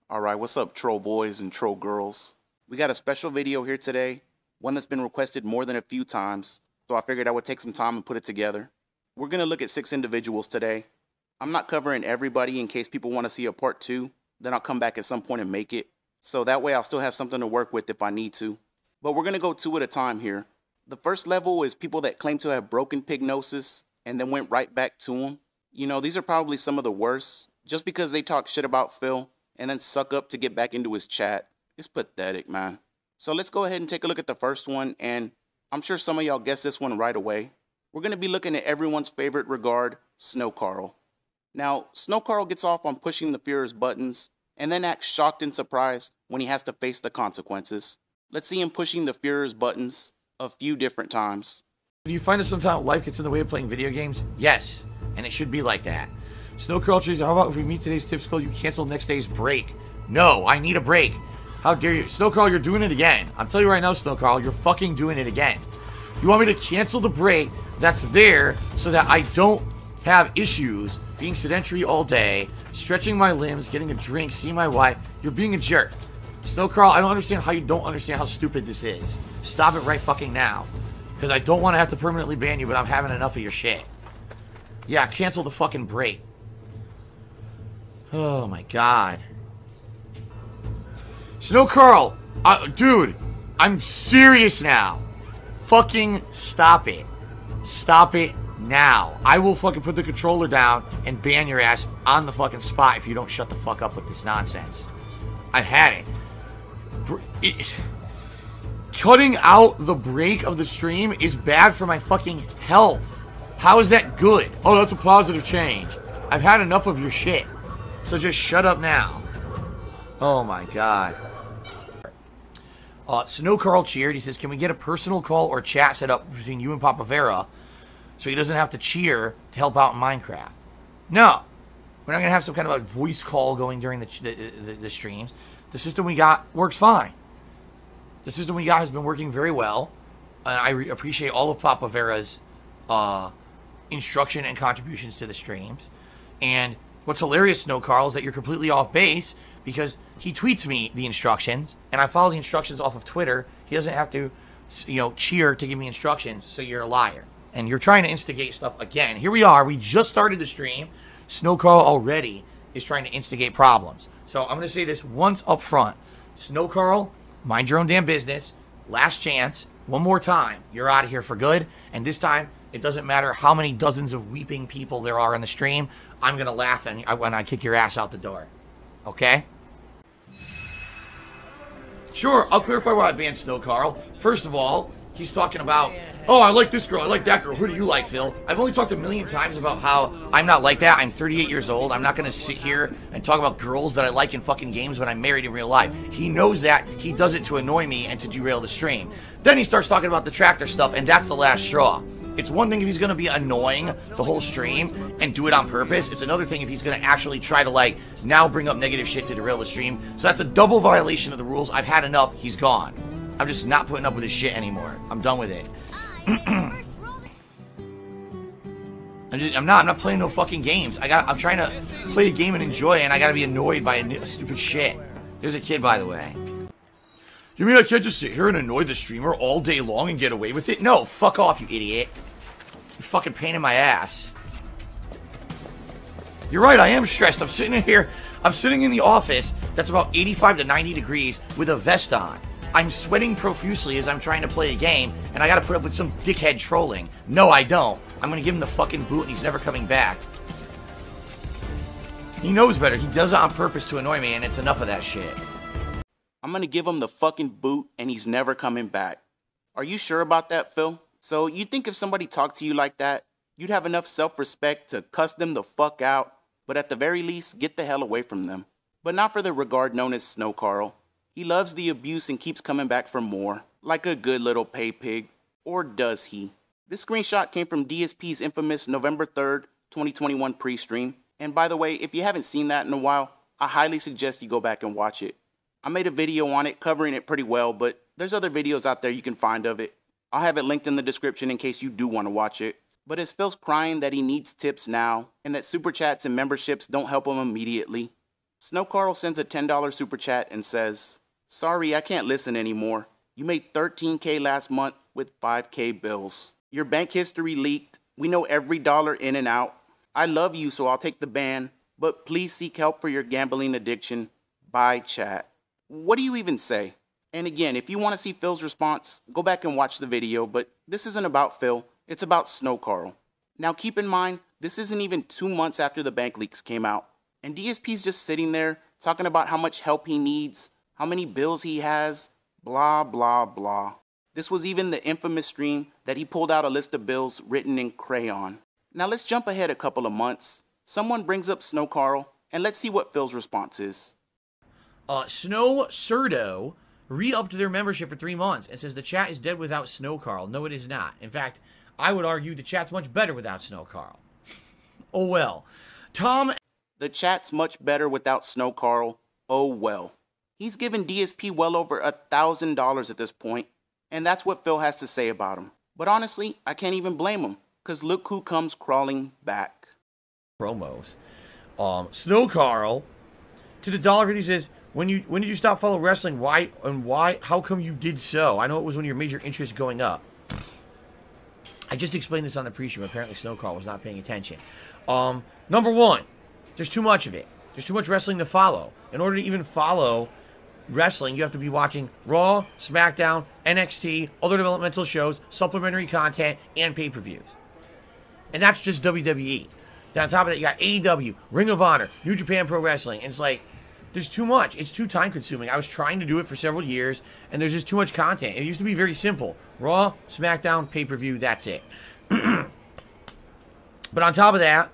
Alright, what's up, troll boys and troll girls? We got a special video here today, one that's been requested more than a few times, so I figured I would take some time and put it together. We're going to look at 6 individuals today. I'm not covering everybody in case people want to see a part 2, then I'll come back at some point and make it, so that way I'll still have something to work with if I need to. But we're going to go 2 at a time here. The first level is people that claim to have broken Pignosis and then went right back to him. You know, these are probably some of the worst, just because they talk shit about Phil and then suck up to get back into his chat. It's pathetic, man. So let's go ahead and take a look at the first one, and I'm sure some of y'all guessed this one right away. We're going to be looking at everyone's favorite regard, Snow Carl. Now, Snow Carl gets off on pushing the Führer's buttons, and then acts shocked and surprised when he has to face the consequences. Let's see him pushing the Führer's buttons a few different times. Do you find that sometimes life gets in the way of playing video games? Yes, and it should be like that. Snow Carl says, how about if we meet today's tips call, you cancel next day's break? No, I need a break. How dare you? Snow Carl, you're doing it again. I'm telling you right now, Snow Carl, you're fucking doing it again. You want me to cancel the break that's there so that I don't have issues being sedentary all day, stretching my limbs, getting a drink, seeing my wife? You're being a jerk. Snow Carl, I don't understand how you don't understand how stupid this is. Stop it right fucking now. Because I don't want to have to permanently ban you, but I'm having enough of your shit. Yeah, cancel the fucking break. Oh my god. Snow Carl, dude, I'm serious now. Fucking stop it. Stop it now. I will fucking put the controller down and ban your ass on the fucking spot if you don't shut the fuck up with this nonsense. I've had it. Cutting out the break of the stream is bad for my fucking health. How is that good? Oh, that's a positive change. I've had enough of your shit. So just shut up now. Oh my god. Snow Carl cheered. He says, can we get a personal call or chat set up between you and Papa Vera so he doesn't have to cheer to help out in Minecraft? No. We're not going to have some kind of a voice call going during the streams. The system we got works fine. The system we got has been working very well. And I appreciate all of Papa Vera's instruction and contributions to the streams. And what's hilarious, Snow Carl, is that you're completely off base because he tweets me the instructions, and I follow the instructions off of Twitter. He doesn't have to, cheer to give me instructions, so you're a liar. And you're trying to instigate stuff again. Here we are. We just started the stream. Snow Carl already is trying to instigate problems. So I'm going to say this once up front. Snow Carl, mind your own damn business. Last chance. One more time. You're out of here for good. And this time, it doesn't matter how many dozens of weeping people there are in the stream. I'm going to laugh when I kick your ass out the door. Okay? Sure, I'll clarify why I banned Snow Carl. First of all, he's talking about, oh, I like this girl, I like that girl. Who do you like, Phil? I've only talked a million times about how I'm not like that. I'm 38 years old. I'm not going to sit here and talk about girls that I like in fucking games when I'm married in real life. He knows that. He does it to annoy me and to derail the stream. Then he starts talking about the tractor stuff, and that's the last straw. It's one thing if he's going to be annoying the whole stream and do it on purpose. It's another thing if he's going to actually try to, now bring up negative shit to derail the stream. So that's a double violation of the rules. I've had enough. He's gone. I'm just not putting up with his shit anymore. I'm done with it. I'm not playing no fucking games. I'm trying to play a game and enjoy it, and I gotta be annoyed by stupid shit. There's a kid, by the way. You mean I can't just sit here and annoy the streamer all day long and get away with it? No, fuck off, you idiot. You're fucking pain in my ass. You're right, I am stressed. I'm sitting in here. I'm sitting in the office that's about 85 to 90 degrees with a vest on. I'm sweating profusely as I'm trying to play a game, and I gotta put up with some dickhead trolling. No, I don't. I'm gonna give him the fucking boot, and he's never coming back. He knows better. He does it on purpose to annoy me, and it's enough of that shit. I'm gonna give him the fucking boot, and he's never coming back. Are you sure about that, Phil? So you think if somebody talked to you like that, you'd have enough self-respect to cuss them the fuck out, but at the very least, get the hell away from them. But not for the regard known as Snow Carl. He loves the abuse and keeps coming back for more, like a good little pay pig. Or does he? This screenshot came from DSP's infamous November 3rd, 2021 pre-stream. And by the way, if you haven't seen that in a while, I highly suggest you go back and watch it. I made a video on it covering it pretty well, but there's other videos out there you can find of it. I'll have it linked in the description in case you do want to watch it. But as Phil's crying that he needs tips now, and that super chats and memberships don't help him immediately, Snow Carl sends a $10 super chat and says, "Sorry, I can't listen anymore. You made $13K last month with $5K bills. Your bank history leaked. We know every dollar in and out. I love you, so I'll take the ban, but please seek help for your gambling addiction. Bye, chat." What do you even say? And again, if you want to see Phil's response, go back and watch the video, but this isn't about Phil, it's about Snow Carl. Now keep in mind, this isn't even 2 months after the bank leaks came out, and DSP's just sitting there talking about how much help he needs, how many bills he has, blah, blah, blah. This was even the infamous stream that he pulled out a list of bills written in crayon. Now let's jump ahead a couple of months. Someone brings up Snow Carl, and let's see what Phil's response is. Squiddo re-upped their membership for 3 months and says the chat is dead without Snow Carl. No, it is not. In fact, I would argue the chat's much better without Snow Carl. Oh well. Tom. The chat's much better without Snow Carl. Oh well. He's given DSP well over $1,000 at this point, and that's what Phil has to say about him. But honestly, I can't even blame him, because look who comes crawling back. Promos. Snow Carl to the $1.50 says, when did you stop following wrestling? Why? How come you did so? I know it was one of your major interests going up. I just explained this on the pre-show. Apparently Snow Carl was not paying attention. Number one, there's too much of it. There's too much wrestling to follow. In order to even follow wrestling, you have to be watching Raw, SmackDown, NXT, other developmental shows, supplementary content, and pay-per-views. And that's just WWE. Then on top of that, you got AEW, Ring of Honor, New Japan Pro Wrestling. And it's like, there's too much. It's too time-consuming. I was trying to do it for several years, and there's just too much content. It used to be very simple. Raw, SmackDown, pay-per-view, that's it. But on top of that,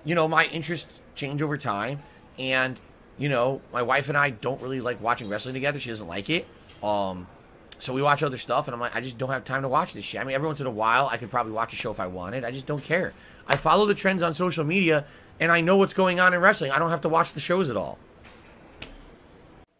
you know, my interests change over time. And, you know, my wife and I don't really like watching wrestling together. She doesn't like it. So we watch other stuff, and I'm like, I just don't have time to watch this shit. I mean, every once in a while, I could probably watch a show if I wanted. I just don't care. I follow the trends on social media, and I know what's going on in wrestling. I don't have to watch the shows at all.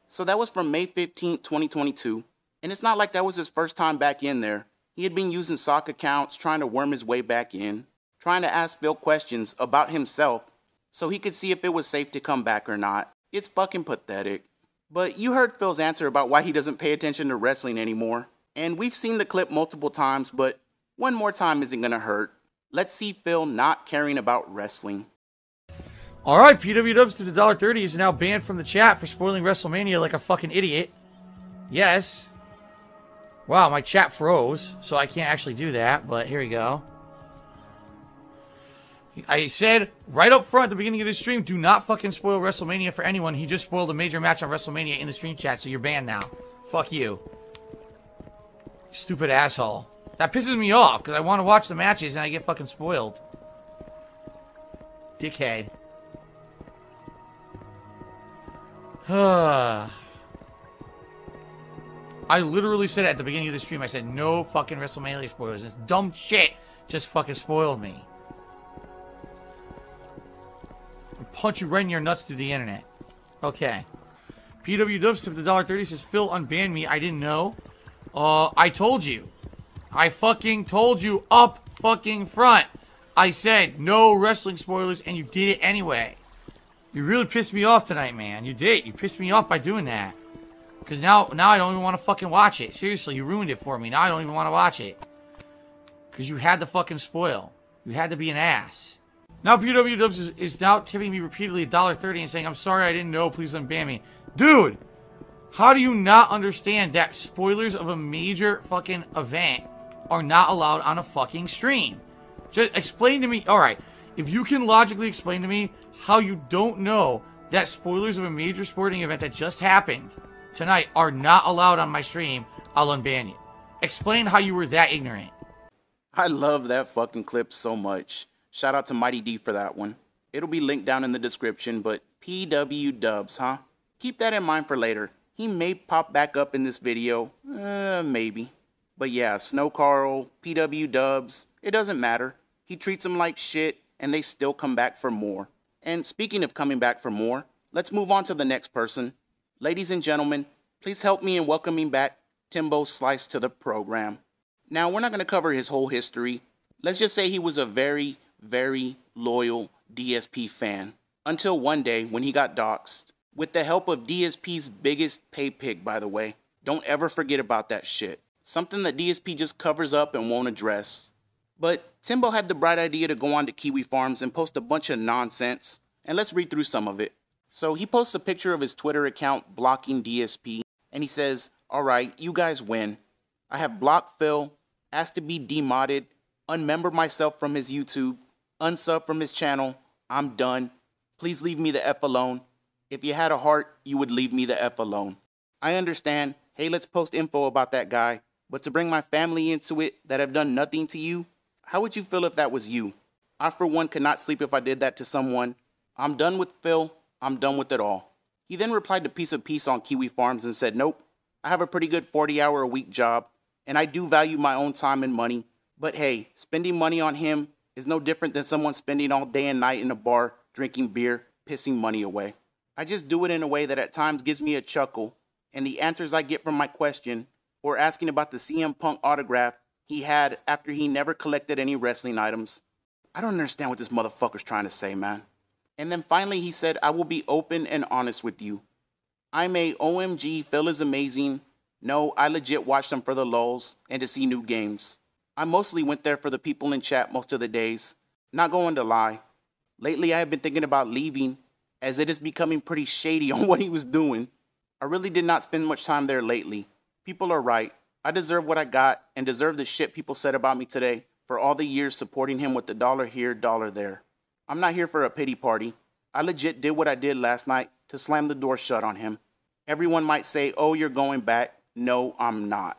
So that was from May 15th, 2022. And it's not like that was his first time back in there. He had been using sock accounts, trying to worm his way back in, trying to ask Phil questions about himself so he could see if it was safe to come back or not. It's fucking pathetic. But you heard Phil's answer about why he doesn't pay attention to wrestling anymore. And we've seen the clip multiple times, but one more time isn't gonna hurt. Let's see Phil not caring about wrestling. All right, PW Dubz to the $1.30 is now banned from the chat for spoiling WrestleMania like a fucking idiot. Yes. Wow, my chat froze, so I can't actually do that, but here we go. I said right up front at the beginning of this stream, do not fucking spoil WrestleMania for anyone. He just spoiled a major match on WrestleMania in the stream chat, so you're banned now. Fuck you. Stupid asshole. That pisses me off, because I want to watch the matches and I get fucking spoiled. Dickhead. I literally said at the beginning of the stream, I said, no fucking WrestleMania spoilers. This dumb shit just fucking spoiled me. I'll punch you right in your nuts through the internet. Okay. PW Dubz tipped the $1.30 says, Phil unbanned me. I didn't know. I told you. I fucking told you up fucking front. I said no wrestling spoilers, and you did it anyway. You really pissed me off tonight, man. You did. You pissed me off by doing that. Because now I don't even want to fucking watch it. Seriously, you ruined it for me. Now I don't even want to watch it. Because you had to fucking spoil. You had to be an ass. Now PW Dubz is now tipping me repeatedly $1.30 and saying, I'm sorry, I didn't know. Please unban me. Dude, how do you not understand that spoilers of a major fucking event are not allowed on a fucking stream? Just explain to me. Alright, if you can logically explain to me how you don't know that spoilers of a major sporting event that just happened tonight are not allowed on my stream, I'll unban you. Explain how you were that ignorant. I love that fucking clip so much. Shout out to Mighty D for that one. It'll be linked down in the description, but PW Dubz, huh? Keep that in mind for later. He may pop back up in this video. Maybe. But yeah, Snow Carl, PW Dubz, it doesn't matter. He treats them like shit, and they still come back for more. And speaking of coming back for more, let's move on to the next person. Ladies and gentlemen, please help me in welcoming back Timbo Slice to the program. Now, we're not going to cover his whole history. Let's just say he was a very, very loyal DSP fan. Until one day when he got doxxed. With the help of DSP's biggest pay pig, by the way. Don't ever forget about that shit. Something that DSP just covers up and won't address. But Timbo had the bright idea to go on to Kiwi Farms and post a bunch of nonsense. And let's read through some of it. So he posts a picture of his Twitter account blocking DSP. And he says, "Alright, you guys win. I have blocked Phil, asked to be demodded, unmembered myself from his YouTube, unsub from his channel. I'm done. Please leave me the F alone. If you had a heart, you would leave me the F alone. I understand, hey, let's post info about that guy, but to bring my family into it that have done nothing to you, how would you feel if that was you? I, for one, could not sleep if I did that to someone. I'm done with Phil. I'm done with it all." He then replied to Piece of Peace on Kiwi Farms and said, "Nope, I have a pretty good 40-hour-a-week job, and I do value my own time and money, but hey, spending money on him is no different than someone spending all day and night in a bar, drinking beer, pissing money away. I just do it in a way that at times gives me a chuckle, and the answers I get from my question, or asking about the CM Punk autograph he had after he never collected any wrestling items. I don't understand what this motherfucker's trying to say, man." And then finally he said, "I will be open and honest with you. I'm a OMG, Phil is amazing. No, I legit watched them for the lulz and to see new games. I mostly went there for the people in chat most of the days. Not going to lie. Lately I have been thinking about leaving as it is becoming pretty shady on what he was doing. I really did not spend much time there lately. People are right. I deserve what I got and deserve the shit people said about me today for all the years supporting him with the dollar here, dollar there. I'm not here for a pity party. I legit did what I did last night to slam the door shut on him. Everyone might say, oh, you're going back. No, I'm not.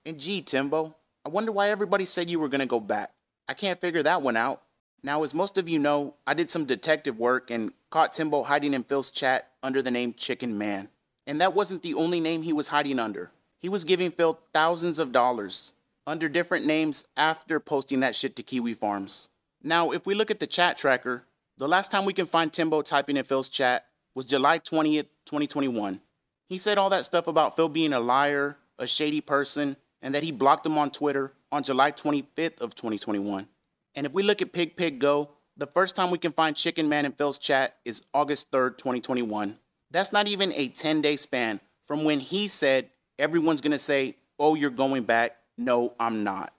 And gee, Timbo, I wonder why everybody said you were going to go back. I can't figure that one out. Now, as most of you know, I did some detective work and caught Timbo hiding in Phil's chat under the name Chicken Man. And that wasn't the only name he was hiding under. He was giving Phil thousands of dollars under different names after posting that shit to Kiwi Farms. Now, if we look at the chat tracker, the last time we can find Timbo typing in Phil's chat was July 20th, 2021. He said all that stuff about Phil being a liar, a shady person, and that he blocked him on Twitter on July 25th of 2021. And if we look at Pig Go, the first time we can find Chicken Man in Phil's chat is August 3rd, 2021. That's not even a 10-day span from when he said everyone's going to say, oh, you're going back. No, I'm not.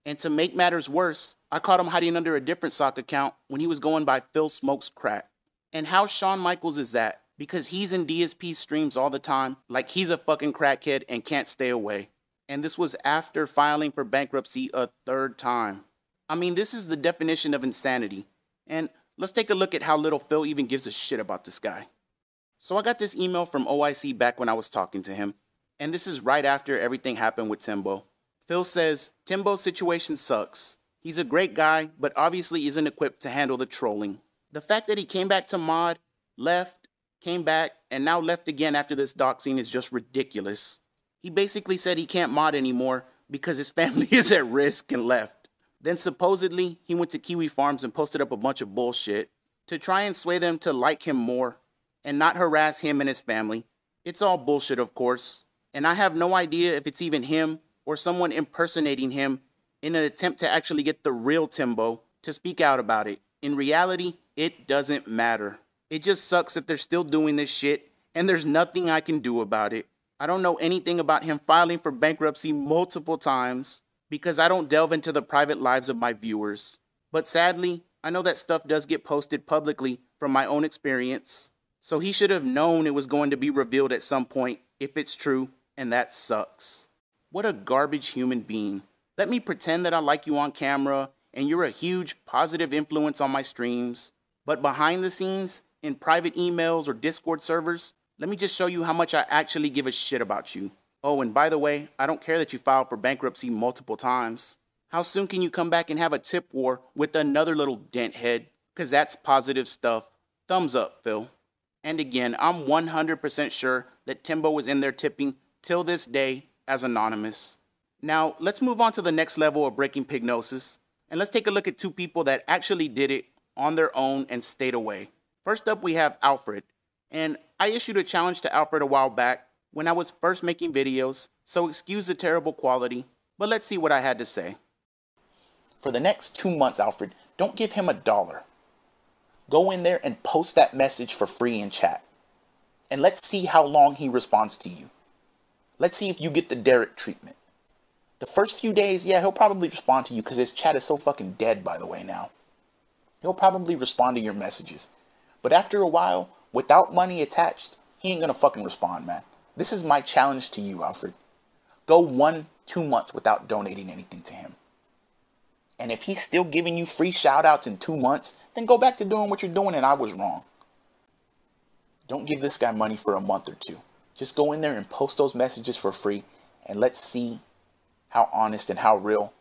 And to make matters worse, I caught him hiding under a different sock account when he was going by Phil Smokes Crack. And how Shawn Michaels is that? Because he's in DSP streams all the time, like he's a fucking crackhead and can't stay away. And this was after filing for bankruptcy a third time. I mean, this is the definition of insanity. And let's take a look at how little Phil even gives a shit about this guy. So I got this email from OIC back when I was talking to him. And this is right after everything happened with Timbo. Phil says, Timbo's situation sucks. He's a great guy, but obviously isn't equipped to handle the trolling. The fact that he came back to mod, left, came back, and now left again after this doxing is just ridiculous. He basically said he can't mod anymore because his family is at risk and left. Then supposedly, he went to Kiwi Farms and posted up a bunch of bullshit to try and sway them to like him more and not harass him and his family. It's all bullshit, of course, and I have no idea if it's even him or someone impersonating him in an attempt to actually get the real Timbo to speak out about it. In reality, it doesn't matter. It just sucks that they're still doing this shit, and there's nothing I can do about it. I don't know anything about him filing for bankruptcy multiple times because I don't delve into the private lives of my viewers. But sadly, I know that stuff does get posted publicly from my own experience, so he should have known it was going to be revealed at some point if it's true, and that sucks. What a garbage human being. Let me pretend that I like you on camera and you're a huge positive influence on my streams. But behind the scenes, in private emails or Discord servers, let me just show you how much I actually give a shit about you. Oh, and by the way, I don't care that you filed for bankruptcy multiple times. How soon can you come back and have a tip war with another little dent head? Because that's positive stuff. Thumbs up, Phil. And again, I'm 100% sure that Timbo was in there tipping till this day as anonymous. Now, let's move on to the next level of breaking Pignosis, and let's take a look at two people that actually did it on their own and stayed away. First up, we have Alfred, and I issued a challenge to Alfred a while back when I was first making videos, so excuse the terrible quality, but let's see what I had to say. For the next 2 months, Alfred, don't give him $1. Go in there and post that message for free in chat. And let's see how long he responds to you. Let's see if you get the Derek treatment. The first few days, yeah, he'll probably respond to you because his chat is so fucking dead, by the way, now. He'll probably respond to your messages. But after a while, without money attached, he ain't gonna fucking respond, man. This is my challenge to you, Alfred. Go 1-2 months without donating anything to him. And if he's still giving you free shout-outs in 2 months, then go back to doing what you're doing and I was wrong. Don't give this guy money for a month or two. Just go in there and post those messages for free and let's see how honest and how real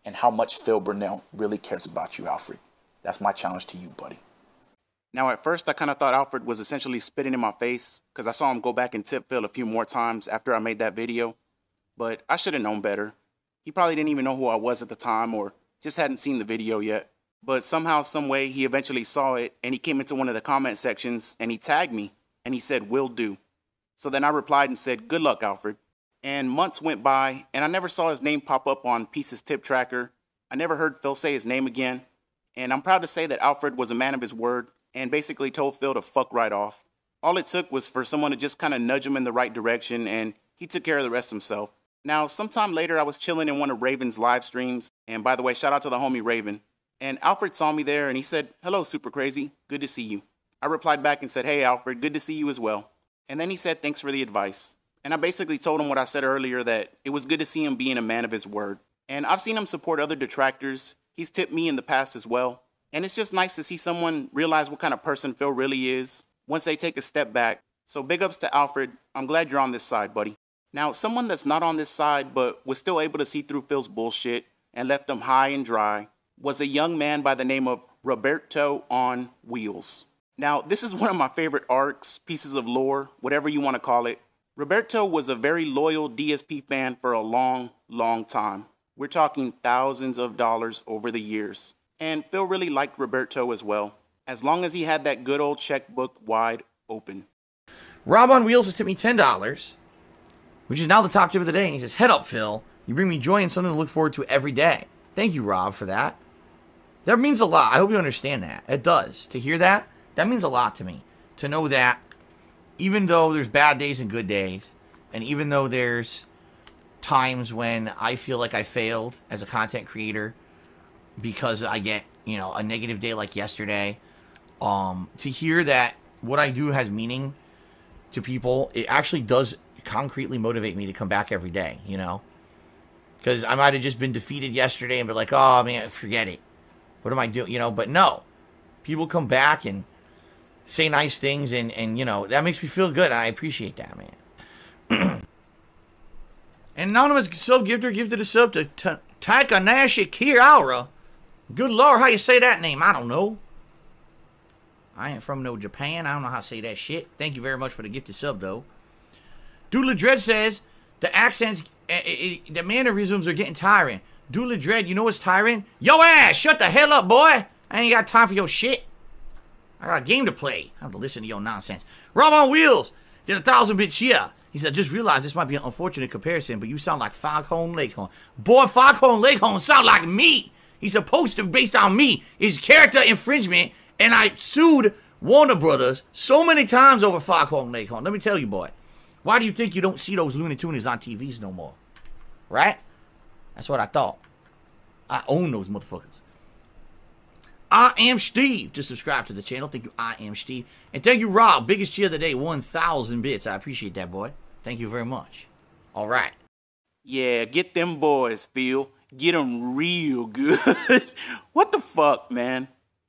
and how much Phil Burnell really cares about you, Alfred. That's my challenge to you, buddy. Now, at first, I kind of thought Alfred was essentially spitting in my face because I saw him go back and tip Phil a few more times after I made that video. But I should have known better. He probably didn't even know who I was at the time or just hadn't seen the video yet. But somehow, some way, he eventually saw it and he came into one of the comment sections and he tagged me and he said, "Will do." So then I replied and said, "Good luck, Alfred." And months went by and I never saw his name pop up on Pieces Tip Tracker. I never heard Phil say his name again. And I'm proud to say that Alfred was a man of his word and basically told Phil to fuck right off. All it took was for someone to just kind of nudge him in the right direction and he took care of the rest himself. Now, sometime later, I was chilling in one of Raven's live streams. And by the way, shout out to the homie Raven. And Alfred saw me there and he said, "Hello, Super Crazy. Good to see you." I replied back and said, "Hey, Alfred, good to see you as well." And then he said, "Thanks for the advice." And I basically told him what I said earlier, that it was good to see him being a man of his word. And I've seen him support other detractors. He's tipped me in the past as well. And it's just nice to see someone realize what kind of person Phil really is once they take a step back. So big ups to Alfred. I'm glad you're on this side, buddy. Now, someone that's not on this side but was still able to see through Phil's bullshit and left him high and dry was a young man by the name of Roberto on Wheels. Now, this is one of my favorite arcs, pieces of lore, whatever you want to call it. Roberto was a very loyal DSP fan for a long, long time. We're talking thousands of dollars over the years. And Phil really liked Roberto as well, as long as he had that good old checkbook wide open. Rob on Wheels has tipped me $10, which is now the top tip of the day. And he says, "Head up, Phil. You bring me joy and something to look forward to every day." Thank you, Rob, for that. That means a lot. I hope you understand that. It does. To hear that, that means a lot to me. To know that even though there's bad days and good days, and even though there's times when I feel like I failed as a content creator because I get, a negative day like yesterday, to hear that what I do has meaning to people, it actually does concretely motivate me to come back every day, Because I might have just been defeated yesterday and be like, "Oh, man, forget it. What am I doing?" But no. People come back and say nice things, and that makes me feel good, and I appreciate that, man. And anonymous sub gifter gifted a sub to Takanashi Kiraura. Good Lord, how you say that name? I don't know. I ain't from no Japan. I don't know how to say that shit. Thank you very much for the gifted sub, though. Doodle Dread says, the accents, the mannerisms are getting tiring. Doodle Dread, you know what's tiring? Yo ass, shut the hell up, boy. I ain't got time for your shit. I got a game to play. I have to listen to your nonsense. Rob on Wheels did 1,000-bit cheer. He said, "Just realized this might be an unfortunate comparison, but you sound like Foghorn Leghorn." Boy, Foghorn Leghorn sound like me. He's supposed to be based on me. It's character infringement, and I sued Warner Brothers so many times over Foghorn Leghorn. Let me tell you, boy. Why do you think you don't see those Looney Tunes on TVs no more? Right? That's what I thought. I own those motherfuckers. I am Steve. Just subscribe to the channel. Thank you, I am Steve. And thank you, Rob. Biggest cheer of the day. 1,000 bits. I appreciate that, boy. Thank you very much. All right. Yeah, get them boys, Phil. Get them real good. What the fuck, man?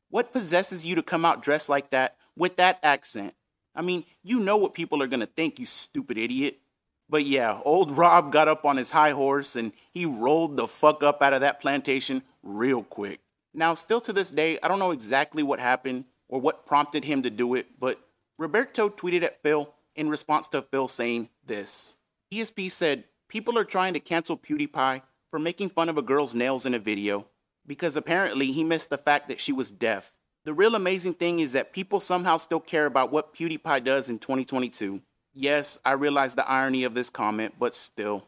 What possesses you to come out dressed like that with that accent? I mean, you know what people are going to think, you stupid idiot. But yeah, old Rob got up on his high horse and he rolled the fuck up out of that plantation real quick. Now, still to this day, I don't know exactly what happened or what prompted him to do it, but Roberto tweeted at Phil in response to Phil saying this. DSP said, "People are trying to cancel PewDiePie for making fun of a girl's nails in a video because apparently he missed the fact that she was deaf. The real amazing thing is that people somehow still care about what PewDiePie does in 2022. Yes, I realize the irony of this comment, but still."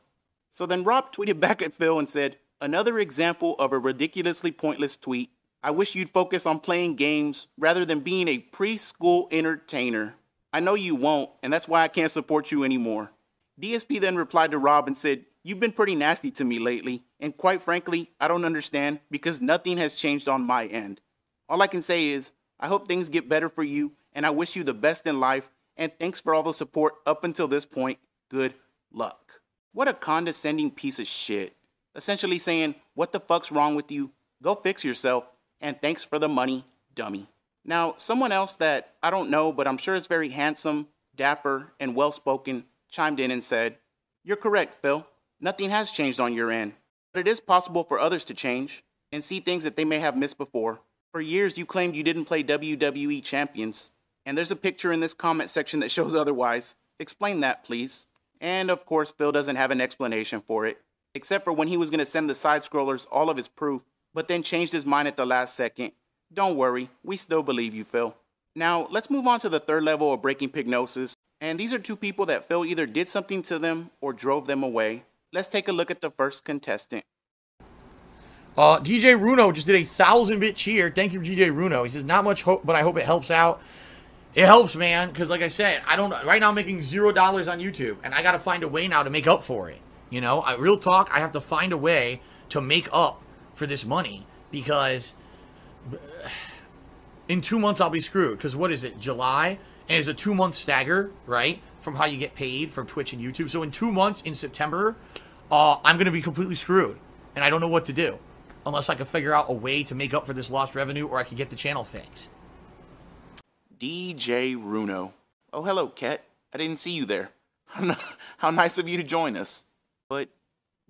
So then Rob tweeted back at Phil and said, "Another example of a ridiculously pointless tweet. I wish you'd focus on playing games rather than being a preschool entertainer. I know you won't, and that's why I can't support you anymore. DSP then replied to Rob and said, "You've been pretty nasty to me lately, and quite frankly, I don't understand because nothing has changed on my end. All I can say is, I hope things get better for you, and I wish you the best in life, and thanks for all the support up until this point. Good luck." What a condescending piece of shit. Essentially saying, what the fuck's wrong with you? Go fix yourself, and thanks for the money, dummy. Now, someone else that I don't know, but I'm sure is very handsome, dapper, and well-spoken, chimed in and said, "You're correct, Phil. Nothing has changed on your end, but it is possible for others to change and see things that they may have missed before. For years, you claimed you didn't play WWE Champions, and there's a picture in this comment section that shows otherwise. Explain that, please." And of course, Phil doesn't have an explanation for it, except for when he was going to send the side-scrollers all of his proof, but then changed his mind at the last second. Don't worry, we still believe you, Phil. Now, let's move on to the third level of breaking Pignosis, and these are two people that Phil either did something to them or drove them away. Let's take a look at the first contestant. DJ Runo just did a 1,000-bit cheer. Thank you, DJ Runo. He says, "Not much hope, but I hope it helps out." It helps, man, because like I said, right now I'm making $0 on YouTube, and I got to find a way now to make up for it. You know, real talk, I have to find a way to make up for this money, because in 2 months I'll be screwed. Because what is it, July? And it's a 2-month stagger, right, from how you get paid from Twitch and YouTube. So in 2 months, in September, I'm going to be completely screwed, and I don't know what to do. Unless I can figure out a way to make up for this lost revenue, or I can get the channel fixed. DJ Runo. Oh, hello, Ket. I didn't see you there. How nice of you to join us. But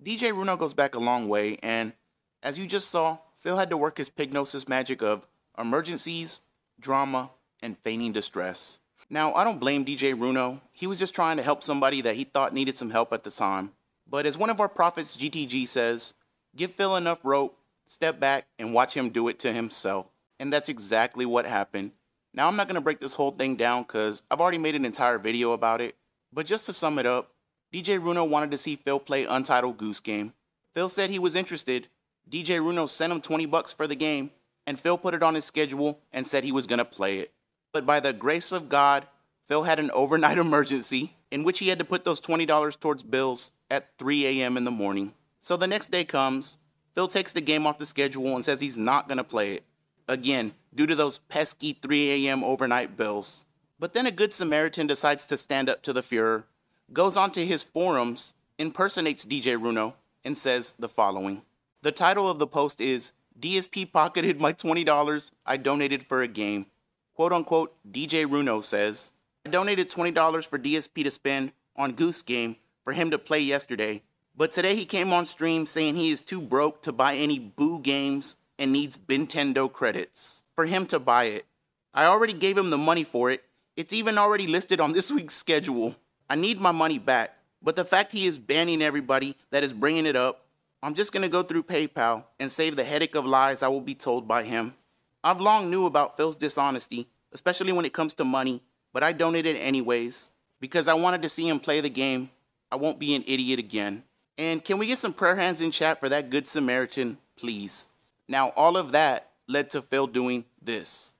DJ Runo goes back a long way, and as you just saw, Phil had to work his Pignosis magic of emergencies, drama, and feigning distress. Now, I don't blame DJ Runo. He was just trying to help somebody that he thought needed some help at the time. But as one of our prophets, GTG, says, give Phil enough rope, step back, and watch him do it to himself. And that's exactly what happened. Now, I'm not going to break this whole thing down because I've already made an entire video about it. But just to sum it up, DJ Runo wanted to see Phil play Untitled Goose Game. Phil said he was interested. DJ Runo sent him 20 bucks for the game, and Phil put it on his schedule and said he was going to play it. But by the grace of God, Phil had an overnight emergency in which he had to put those $20 towards bills at 3 a.m. in the morning. So the next day comes, Phil takes the game off the schedule and says he's not going to play it. Again, due to those pesky 3 a.m. overnight bills. But then a good Samaritan decides to stand up to the Fuhrer, goes onto his forums, impersonates DJ Runo, and says the following. The title of the post is, DSP pocketed my $20 I donated for a game. Quote unquote, DJ Runo says, I donated $20 for DSP to spend on Goose Game for him to play yesterday. But today he came on stream saying he is too broke to buy any Boo games and needs Nintendo credits for him to buy it. I already gave him the money for it. It's even already listed on this week's schedule. I need my money back. But the fact he is banning everybody that is bringing it up, I'm just going to go through PayPal and save the headache of lies I will be told by him. I've long knew about Phil's dishonesty, especially when it comes to money, but I donated anyways because I wanted to see him play the game. I won't be an idiot again. And can we get some prayer hands in chat for that good Samaritan, please? Now, all of that led to Phil doing this.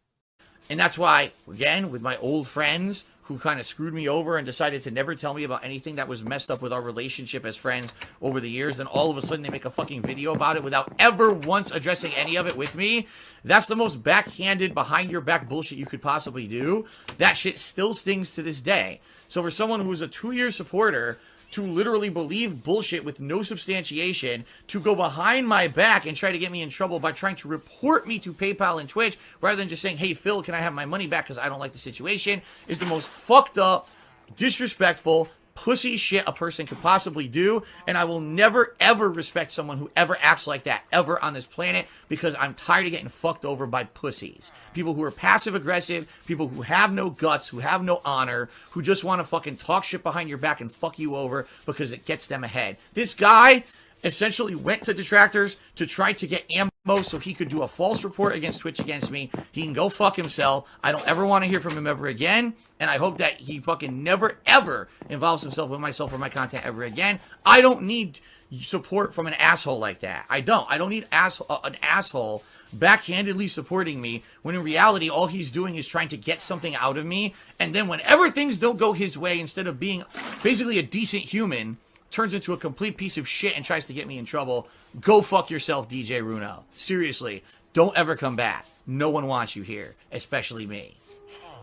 And that's why, again, with my old friends who kind of screwed me over and decided to never tell me about anything that was messed up with our relationship as friends over the years, then all of a sudden they make a fucking video about it without ever once addressing any of it with me. That's the most backhanded, behind your back bullshit you could possibly do. That shit still stings to this day. So for someone who's a 2-year supporter to literally believe bullshit with no substantiation, to go behind my back and try to get me in trouble by trying to report me to PayPal and Twitch, rather than just saying, hey, Phil, can I have my money back because I don't like the situation, is the most fucked up, disrespectful, pussy shit a person could possibly do. And I will never, ever respect someone who ever acts like that, ever on this planet, because I'm tired of getting fucked over by pussies. People who are passive-aggressive, people who have no guts, who have no honor, who just want to fucking talk shit behind your back and fuck you over because it gets them ahead. This guy essentially went to detractors to try to get ammo so he could do a false report against Twitch against me. He can go fuck himself. I don't ever want to hear from him ever again. And I hope that he fucking never, ever involves himself with myself or my content ever again. I don't need support from an asshole like that. I don't need an asshole backhandedly supporting me, when in reality, all he's doing is trying to get something out of me. And then whenever things don't go his way, instead of being basically a decent human, turns into a complete piece of shit and tries to get me in trouble. Go fuck yourself, DJ Runo. Seriously, don't ever come back. No one wants you here, especially me.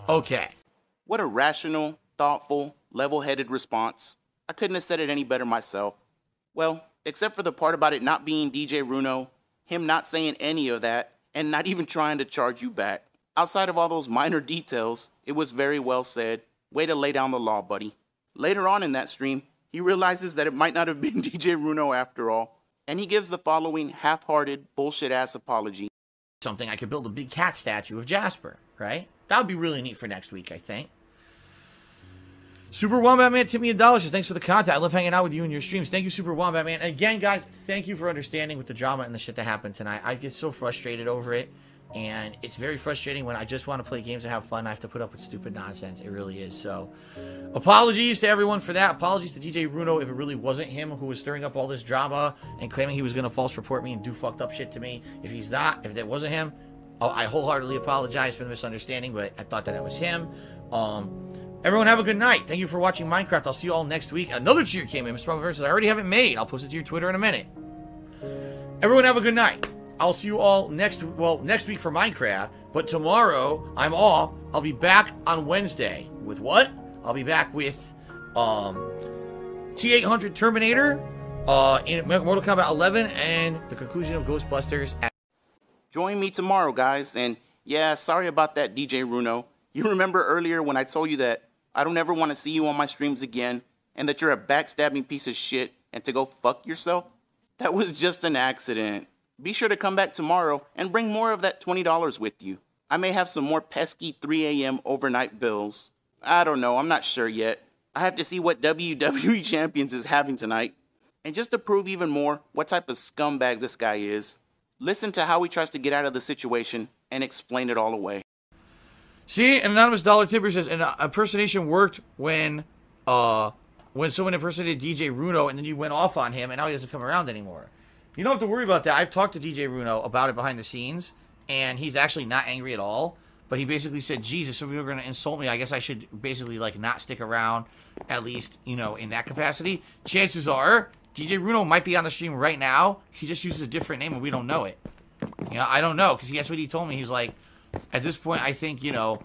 Okay. What a rational, thoughtful, level-headed response. I couldn't have said it any better myself. Well, except for the part about it not being DJ Runo, him not saying any of that, and not even trying to charge you back. Outside of all those minor details, it was very well said. Way to lay down the law, buddy. Later on in that stream, he realizes that it might not have been DJ Runo after all, and he gives the following half-hearted, bullshit-ass apology. Something I could build a big cat statue of Jasper, right? That would be really neat for next week, I think. Super Wombat Man, tip me $1. Says, thanks for the content. I love hanging out with you in your streams. Thank you, Super Wombat Man. And again, guys, thank you for understanding with the drama and the shit that happened tonight. I get so frustrated over it. And it's very frustrating when I just want to play games and have fun. I have to put up with stupid nonsense. It really is. So, apologies to everyone for that. Apologies to DJ Runo if it really wasn't him who was stirring up all this drama and claiming he was going to false report me and do fucked up shit to me. If he's not, if that wasn't him, I wholeheartedly apologize for the misunderstanding, but I thought that it was him. Everyone have a good night. Thank you for watching Minecraft. I'll see you all next week. Another cheer came in. Mr. Papa Versus. I already have it made. I'll post it to your Twitter in a minute. Everyone have a good night. I'll see you all next week for Minecraft, but tomorrow I'm off. I'll be back on Wednesday. With what? I'll be back with T-800 Terminator in Mortal Kombat 11 and the conclusion of Ghostbusters. Join me tomorrow, guys, and yeah, sorry about that, DJ Runo. You remember earlier when I told you that I don't ever want to see you on my streams again and that you're a backstabbing piece of shit and to go fuck yourself? That was just an accident. Be sure to come back tomorrow and bring more of that $20 with you. I may have some more pesky 3 a.m. overnight bills. I don't know, I'm not sure yet. I have to see what WWE Champions is having tonight. And just to prove even more what type of scumbag this guy is, listen to how he tries to get out of the situation and explain it all away. See, an anonymous dollar tipper says, an impersonation worked when someone impersonated DJ Runo and then you went off on him and now he doesn't come around anymore. You don't have to worry about that. I've talked to DJ Runo about it behind the scenes, and he's actually not angry at all. But he basically said, Jesus, so people are going to insult me. I guess I should basically, like, not stick around, at least, you know, in that capacity. Chances are, DJ Runo might be on the stream right now. He just uses a different name, and we don't know it. You know, I don't know, because guess what he told me? He's like, at this point, I think, you know,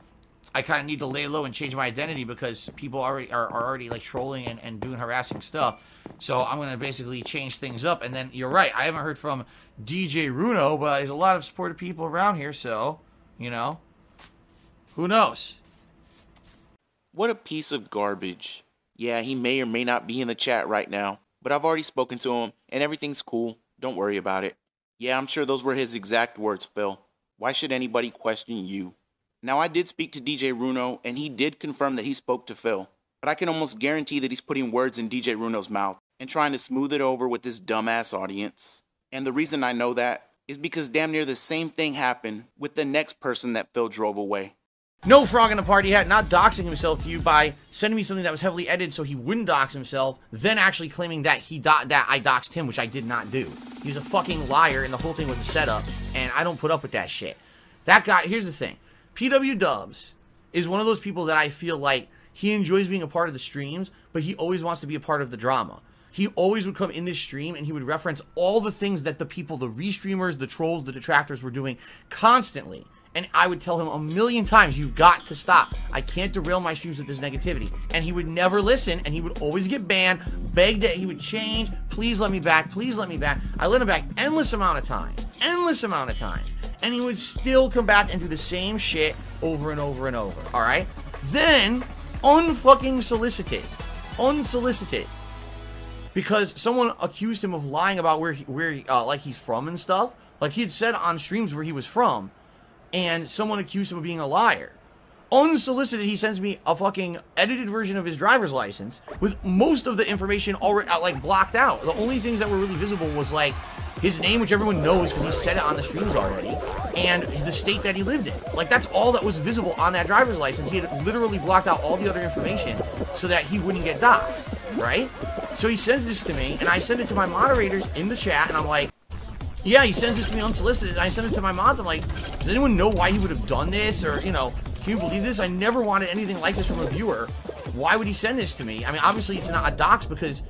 I kind of need to lay low and change my identity because people are already like, trolling and doing harassing stuff. So I'm going to basically change things up. And then, you're right, I haven't heard from DJ Runo, but there's a lot of supportive people around here, so, you know, who knows? What a piece of garbage. Yeah, he may or may not be in the chat right now, but I've already spoken to him, and everything's cool. Don't worry about it. Yeah, I'm sure those were his exact words, Phil. Why should anybody question you? Now, I did speak to DJ Runo, and he did confirm that he spoke to Phil. But I can almost guarantee that he's putting words in DJ Runo's mouth and trying to smooth it over with this dumbass audience. And the reason I know that is because damn near the same thing happened with the next person that Phil drove away. No frog in the party hat, not doxing himself to you by sending me something that was heavily edited so he wouldn't dox himself, then actually claiming that that I doxed him, which I did not do. He's a fucking liar, and the whole thing was a setup, and I don't put up with that shit. That guy, here's the thing. PW Dubz is one of those people that I feel like he enjoys being a part of the streams, but he always wants to be a part of the drama. He always would come in this stream and he would reference all the things that the people, the restreamers, the trolls, the detractors were doing constantly. And I would tell him a million times, you've got to stop. I can't derail my streams with this negativity. And he would never listen, and he would always get banned, beg that he would change, please let me back, please let me back. I let him back endless amount of times, and he would still come back and do the same shit over and over and over, all right? Then, unfucking unsolicited, because someone accused him of lying about where he's from and stuff. Like, he had said on streams where he was from, and someone accused him of being a liar. Unsolicited, he sends me a fucking edited version of his driver's license with most of the information already, like, blocked out. The only things that were really visible was, like, his name, which everyone knows because he said it on the streams already, and the state that he lived in. Like, that's all that was visible on that driver's license. He had literally blocked out all the other information so that he wouldn't get doxxed, right? So he sends this to me, and I send it to my moderators in the chat, and I'm like, Yeah, he sends this to me unsolicited, and I send it to my mods. I'm like, does anyone know why he would have done this? Or, you know, can you believe this? I never wanted anything like this from a viewer. Why would he send this to me? I mean, obviously it's not a dox because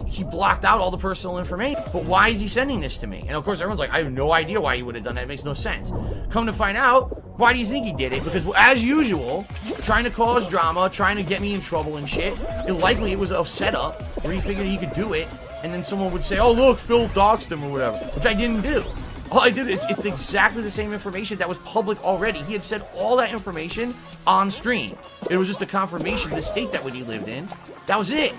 he blocked out all the personal information. But why is he sending this to me? And of course, everyone's like, I have no idea why he would have done that. It makes no sense. Come to find out, why do you think he did it? Because as usual, trying to cause drama, trying to get me in trouble and shit. Likely it was a setup where he figured he could do it. And then someone would say, oh, look, Phil doxed him or whatever, which I didn't do. All I did is, it's exactly the same information that was public already. He had said all that information on stream. It was just a confirmation of the state that he lived in. That was it.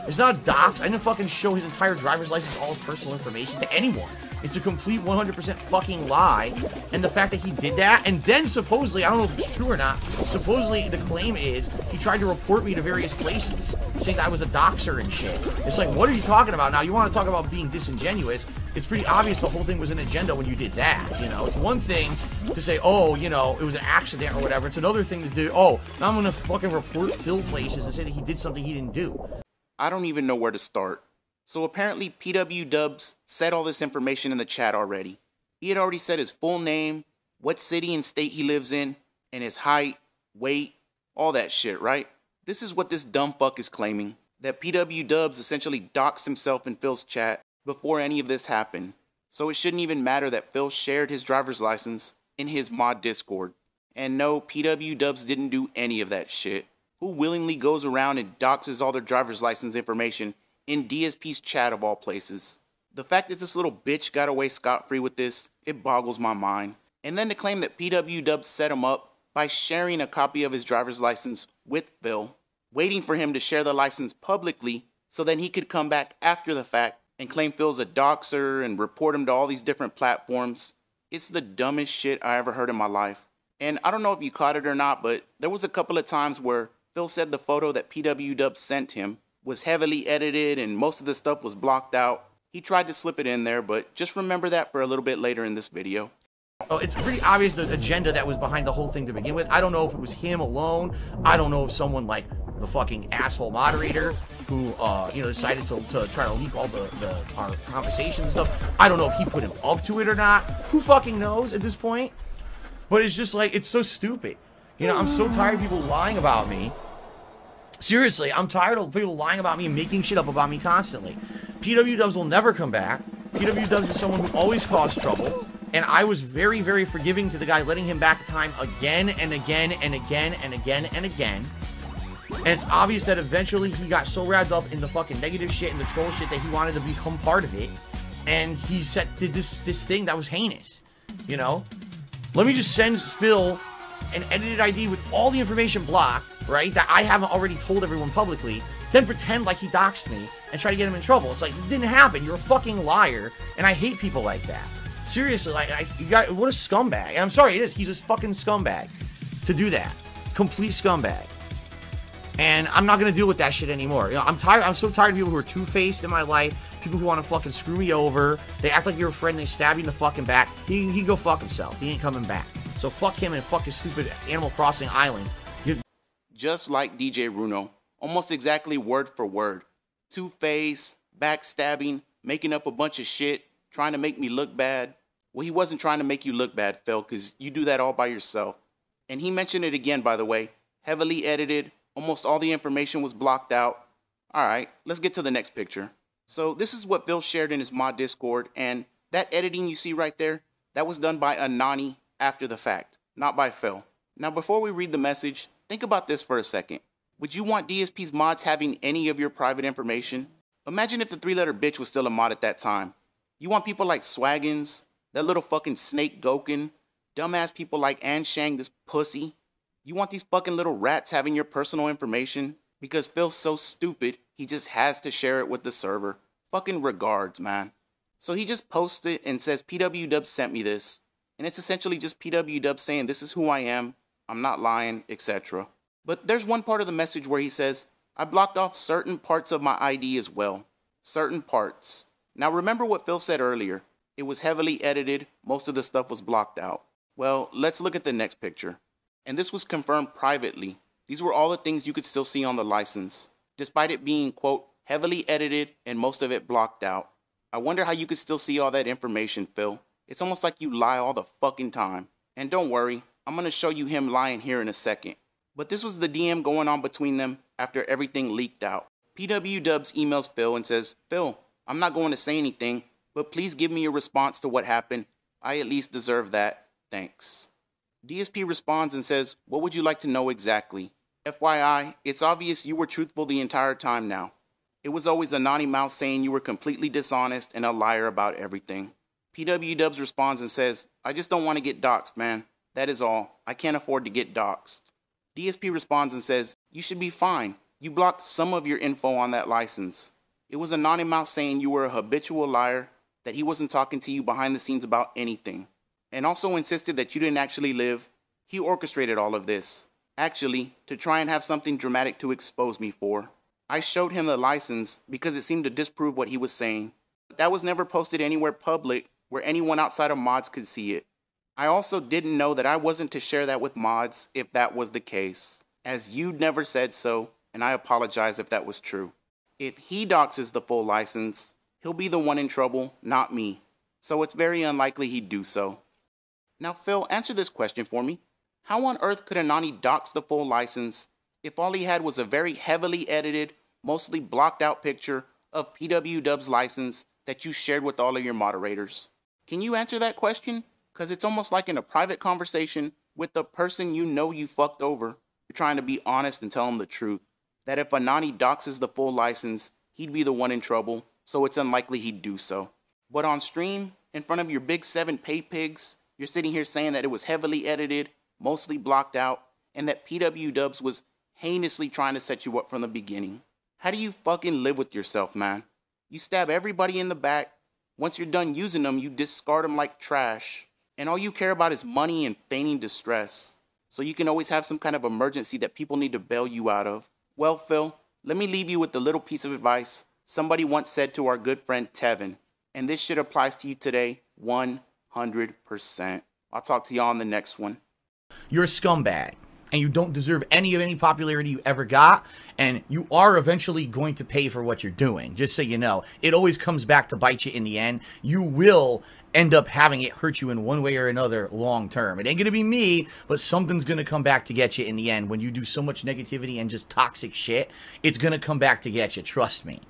It's not a dox. I didn't fucking show his entire driver's license, all his personal information to anyone. It's a complete 100% fucking lie. And the fact that he did that, and then supposedly, I don't know if it's true or not, supposedly the claim is he tried to report me to various places, saying I was a doxer and shit. It's like, what are you talking about? Now, you want to talk about being disingenuous. It's pretty obvious the whole thing was an agenda when you did that, you know? It's one thing to say, oh, you know, it was an accident or whatever. It's another thing to do, oh, now I'm going to fucking report Phil places and say that he did something he didn't do. I don't even know where to start. So apparently PW Dubz said all this information in the chat already. He had already said his full name, what city and state he lives in, and his height, weight, all that shit, right? This is what this dumb fuck is claiming. That PW Dubz essentially doxed himself in Phil's chat before any of this happened. So it shouldn't even matter that Phil shared his driver's license in his mod Discord. And no, PW Dubz didn't do any of that shit. Who willingly goes around and doxes all their driver's license information in DSP's chat of all places? The fact that this little bitch got away scot-free with this, it boggles my mind. And then to claim that PW Dubz set him up by sharing a copy of his driver's license with Phil, waiting for him to share the license publicly so then he could come back after the fact and claim Phil's a doxer and report him to all these different platforms. It's the dumbest shit I ever heard in my life. And I don't know if you caught it or not, but there was a couple of times where Phil said the photo that PW Dubz sent him was heavily edited and most of the stuff was blocked out. He tried to slip it in there, but just remember that for a little bit later in this video. Oh, it's pretty obvious the agenda that was behind the whole thing to begin with. I don't know if it was him alone. I don't know if someone like the fucking asshole moderator who, you know, decided to try to leak all our conversations and stuff. I don't know if he put him up to it or not. Who fucking knows at this point? But it's just like, it's so stupid. You know, I'm so tired of people lying about me. Seriously, I'm tired of people lying about me and making shit up about me constantly. PW Dubz will never come back. PW Dubz is someone who always caused trouble. And I was very, very forgiving to the guy, letting him back time again and again and again and again and again. And it's obvious that eventually he got so wrapped up in the fucking negative shit and the troll shit that he wanted to become part of it. And he did this thing that was heinous. You know? Let me just send Phil an edited ID with all the information blocked, right? That I haven't already told everyone publicly. Then pretend like he doxed me and try to get him in trouble. It's like, it didn't happen. You're a fucking liar. And I hate people like that. Seriously, like, you got, what a scumbag. And I'm sorry, it is. He's a fucking scumbag to do that. Complete scumbag. And I'm not going to deal with that shit anymore. You know, I'm tired. I'm so tired of people who are two-faced in my life. People who want to fucking screw me over. They act like you're a friend. They stab you in the fucking back. He can go fuck himself. He ain't coming back. So fuck him and fuck his stupid Animal Crossing island. Just like DJ Runo. Almost exactly word for word. Two-faced, backstabbing, making up a bunch of shit, trying to make me look bad. Well, he wasn't trying to make you look bad, Phil, because you do that all by yourself. And he mentioned it again, by the way. Heavily edited. Almost all the information was blocked out. Alright, let's get to the next picture. So this is what Phil shared in his mod Discord, and that editing you see right there, that was done by Anani after the fact, not by Phil. Now before we read the message, think about this for a second. Would you want DSP's mods having any of your private information? Imagine if the three-letter bitch was still a mod at that time. You want people like Swaggins, that little fucking snake Gokin, dumbass people like Anshang, this pussy? You want these fucking little rats having your personal information? Because Phil's so stupid, he just has to share it with the server. Fucking regards, man. So he just posts it and says, PW Dubz sent me this. And it's essentially just PW Dubz saying, this is who I am, I'm not lying, etc. But there's one part of the message where he says, I blocked off certain parts of my ID as well. Certain parts. Now remember what Phil said earlier. It was heavily edited, most of the stuff was blocked out. Well, let's look at the next picture. And this was confirmed privately. These were all the things you could still see on the license, despite it being, quote, heavily edited and most of it blocked out. I wonder how you could still see all that information, Phil. It's almost like you lie all the fucking time. And don't worry, I'm gonna show you him lying here in a second. But this was the DM going on between them after everything leaked out. PW Dubz emails Phil and says, Phil, I'm not going to say anything, but please give me a response to what happened. I at least deserve that. Thanks. DSP responds and says, what would you like to know exactly? FYI, it's obvious you were truthful the entire time now. It was always a naughty mouse saying you were completely dishonest and a liar about everything. PW Dubz responds and says, I just don't want to get doxxed, man. That is all. I can't afford to get doxxed. DSP responds and says, you should be fine. You blocked some of your info on that license. It was a naughty mouse saying you were a habitual liar, that he wasn't talking to you behind the scenes about anything, and also insisted that you didn't actually live. He orchestrated all of this, actually, to try and have something dramatic to expose me for. I showed him the license because it seemed to disprove what he was saying. But that was never posted anywhere public where anyone outside of mods could see it. I also didn't know that I wasn't to share that with mods if that was the case, as you'd never said so, and I apologize if that was true. If he doxes the full license, he'll be the one in trouble, not me. So it's very unlikely he'd do so. Now Phil, answer this question for me. How on earth could Anani dox the full license if all he had was a very heavily edited, mostly blocked out picture of PW Dubz license that you shared with all of your moderators? Can you answer that question? Because it's almost like in a private conversation with the person you know you fucked over. You're trying to be honest and tell him the truth. That if Anani doxes the full license, he'd be the one in trouble, so it's unlikely he'd do so. But on stream, in front of your big 7 pay pigs, you're sitting here saying that it was heavily edited, mostly blocked out, and that PW Dubz was heinously trying to set you up from the beginning. How do you fucking live with yourself, man? You stab everybody in the back. Once you're done using them, you discard them like trash. And all you care about is money and feigning distress. So you can always have some kind of emergency that people need to bail you out of. Well, Phil, let me leave you with the little piece of advice somebody once said to our good friend Tevin. And this shit applies to you today 100%. I'll talk to y'all on the next one. You're a scumbag, and you don't deserve any popularity you ever got, and you are eventually going to pay for what you're doing, just so you know. It always comes back to bite you in the end. You will end up having it hurt you in one way or another long term. It ain't gonna be me, but something's gonna come back to get you in the end. When you do so much negativity and just toxic shit, it's gonna come back to get you, trust me.